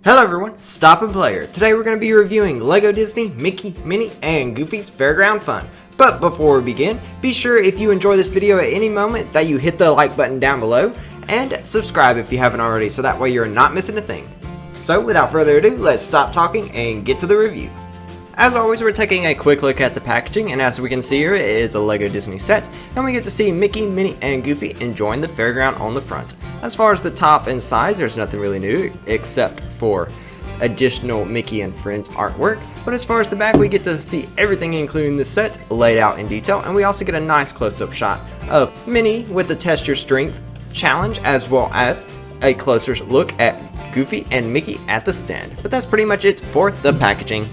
Hello everyone, Stop and Player. Today we're going to be reviewing LEGO Disney, Mickey, Minnie, and Goofy's Fairground Fun. But before we begin, be sure if you enjoy this video at any moment that you hit the like button down below, and subscribe if you haven't already so that way you're not missing a thing. So without further ado, let's stop talking and get to the review. As always, we're taking a quick look at the packaging, and as we can see here, it is a LEGO Disney set, and we get to see Mickey, Minnie, and Goofy enjoying the fairground on the front. As far as the top and sides, there's nothing really new, except for additional Mickey and Friends artwork, but as far as the back, we get to see everything including the set laid out in detail, and we also get a nice close-up shot of Minnie with the Test Your Strength challenge, as well as a closer look at Goofy and Mickey at the stand. But that's pretty much it for the packaging.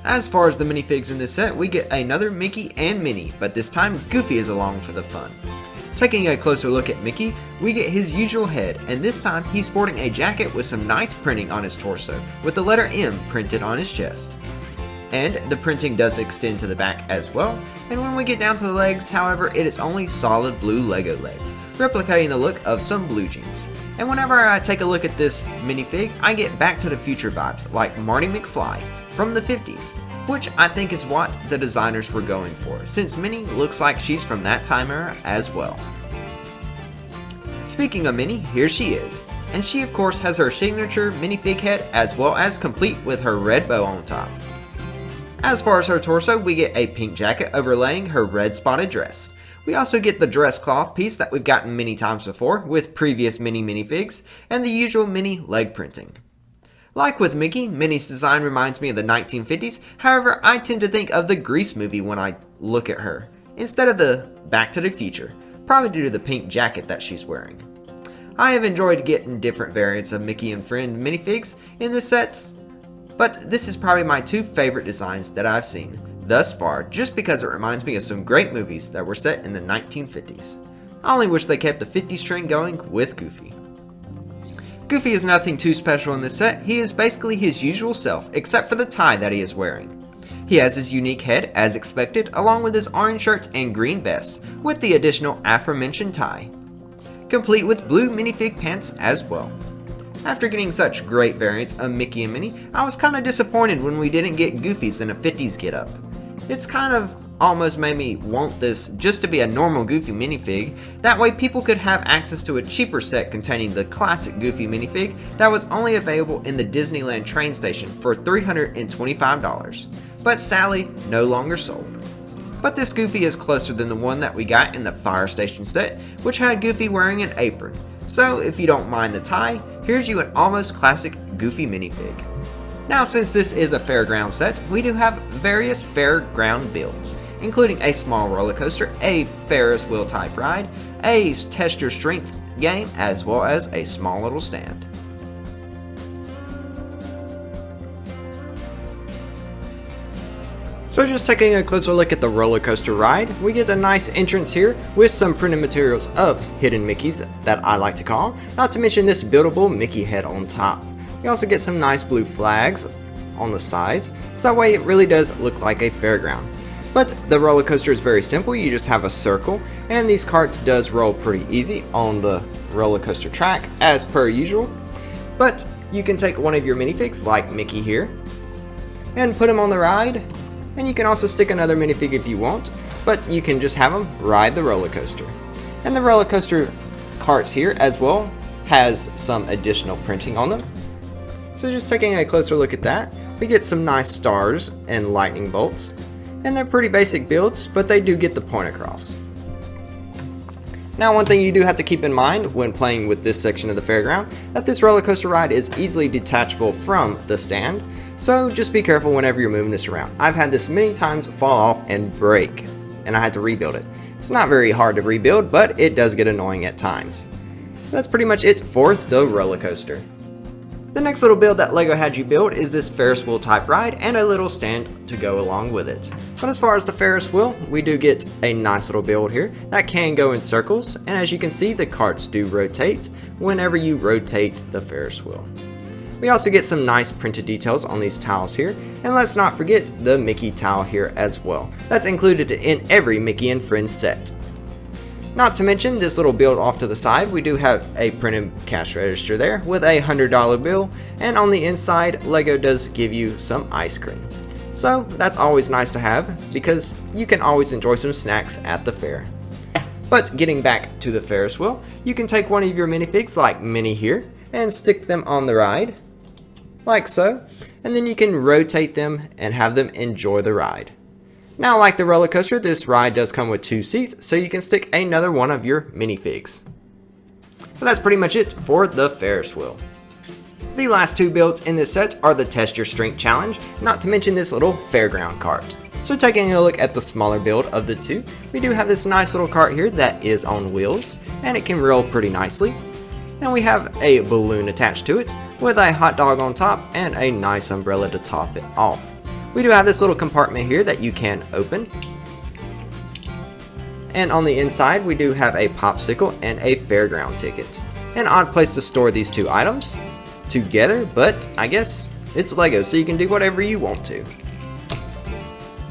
As far as the minifigs in this set, we get another Mickey and Minnie, but this time Goofy is along for the fun. Taking a closer look at Mickey, we get his usual head, and this time he's sporting a jacket with some nice printing on his torso, with the letter M printed on his chest. And the printing does extend to the back as well, and when we get down to the legs, however, it is only solid blue Lego legs, replicating the look of some blue jeans. And whenever I take a look at this minifig, I get Back to the Future vibes, like Marty McFly from the 50s, which I think is what the designers were going for, since Minnie looks like she's from that time era as well. Speaking of Minnie, here she is, and she of course has her signature minifig head as well as complete with her red bow on top. As far as her torso, we get a pink jacket overlaying her red spotted dress. We also get the dress cloth piece that we've gotten many times before with previous Minnie minifigs, and the usual Minnie leg printing. Like with Mickey, Minnie's design reminds me of the 1950s, however I tend to think of the Grease movie when I look at her, instead of the Back to the Future, probably due to the pink jacket that she's wearing. I have enjoyed getting different variants of Mickey and Friend minifigs in the sets, but this is probably my two favorite designs that I've seen thus far, just because it reminds me of some great movies that were set in the 1950s. I only wish they kept the 50s trend going with Goofy. Goofy is nothing too special in this set. He is basically his usual self, except for the tie that he is wearing. He has his unique head, as expected, along with his orange shirts and green vest, with the additional aforementioned tie, complete with blue minifig pants as well. After getting such great variants of Mickey and Minnie, I was kinda disappointed when we didn't get Goofy's in a 50s getup. It's kind of almost made me want this just to be a normal Goofy minifig, that way people could have access to a cheaper set containing the classic Goofy minifig that was only available in the Disneyland train station for $325, but sadly no longer sold. But this Goofy is closer than the one that we got in the Fire Station set, which had Goofy wearing an apron. So if you don't mind the tie, here's you an almost classic Goofy minifig. Now since this is a fairground set, we do have various fairground builds, including a small roller coaster, a Ferris Wheel type ride, a Test Your Strength game, as well as a small little stand. So just taking a closer look at the roller coaster ride, we get a nice entrance here with some printed materials of hidden Mickeys that I like to call, not to mention this buildable Mickey head on top. We also get some nice blue flags on the sides, so that way it really does look like a fairground. But the roller coaster is very simple, you just have a circle, and these carts does roll pretty easy on the roller coaster track as per usual. But you can take one of your minifigs, like Mickey here, and put him on the ride, and you can also stick another minifig if you want, but you can just have them ride the roller coaster. And the roller coaster carts here as well has some additional printing on them. So just taking a closer look at that, we get some nice stars and lightning bolts. And they're pretty basic builds, but they do get the point across. Now one thing you do have to keep in mind when playing with this section of the fairground, that this roller coaster ride is easily detachable from the stand, so just be careful whenever you're moving this around. I've had this many times fall off and break, and I had to rebuild it. It's not very hard to rebuild, but it does get annoying at times. That's pretty much it for the roller coaster. The next little build that LEGO had you build is this Ferris Wheel type ride and a little stand to go along with it. But as far as the Ferris Wheel, we do get a nice little build here that can go in circles, and as you can see the carts do rotate whenever you rotate the Ferris Wheel. We also get some nice printed details on these tiles here, and let's not forget the Mickey tile here as well. That's included in every Mickey and Friends set. Not to mention this little build off to the side, we do have a printed cash register there with a $100 bill, and on the inside, Lego does give you some ice cream. So that's always nice to have because you can always enjoy some snacks at the fair. But getting back to the Ferris wheel, you can take one of your minifigs like Minnie here and stick them on the ride, like so, and then you can rotate them and have them enjoy the ride. Now, like the roller coaster, this ride does come with 2 seats, so you can stick another one of your minifigs. But that's pretty much it for the Ferris wheel. The last 2 builds in this set are the Test Your Strength Challenge, not to mention this little Fairground cart. So taking a look at the smaller build of the 2, we do have this nice little cart here that is on wheels, and it can roll pretty nicely. And we have a balloon attached to it, with a hot dog on top and a nice umbrella to top it off. We do have this little compartment here that you can open. And on the inside, we do have a popsicle and a fairground ticket. An odd place to store these 2 items together, but I guess it's Lego, so you can do whatever you want to.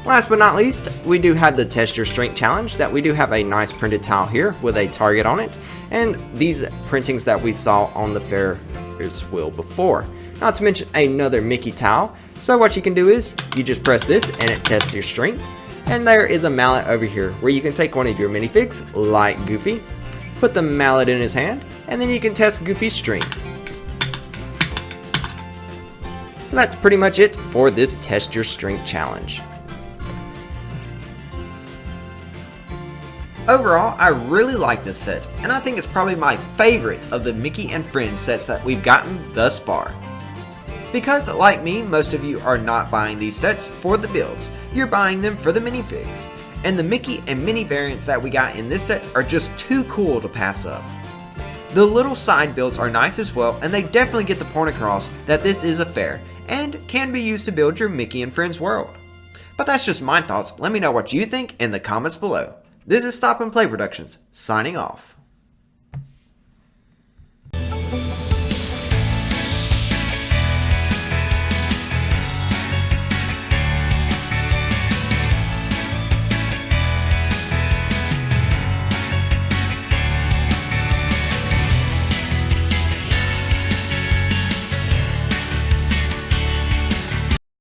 Last but not least, we do have the Test Your Strength Challenge that we do have a nice printed towel here with a target on it, and these printings that we saw on the Ferris wheel before. Not to mention another Mickey towel. So what you can do is, you just press this and it tests your strength. And there is a mallet over here where you can take one of your minifigs, like Goofy, put the mallet in his hand, and then you can test Goofy's strength. That's pretty much it for this Test Your Strength Challenge. Overall, I really like this set, and I think it's probably my favorite of the Mickey and Friends sets that we've gotten thus far. Because, like me, most of you are not buying these sets for the builds, you're buying them for the minifigs. And the Mickey and Minnie variants that we got in this set are just too cool to pass up. The little side builds are nice as well, and they definitely get the point across that this is a fair, and can be used to build your Mickey and Friends world. But that's just my thoughts, let me know what you think in the comments below. This is Stop and Play Productions, signing off.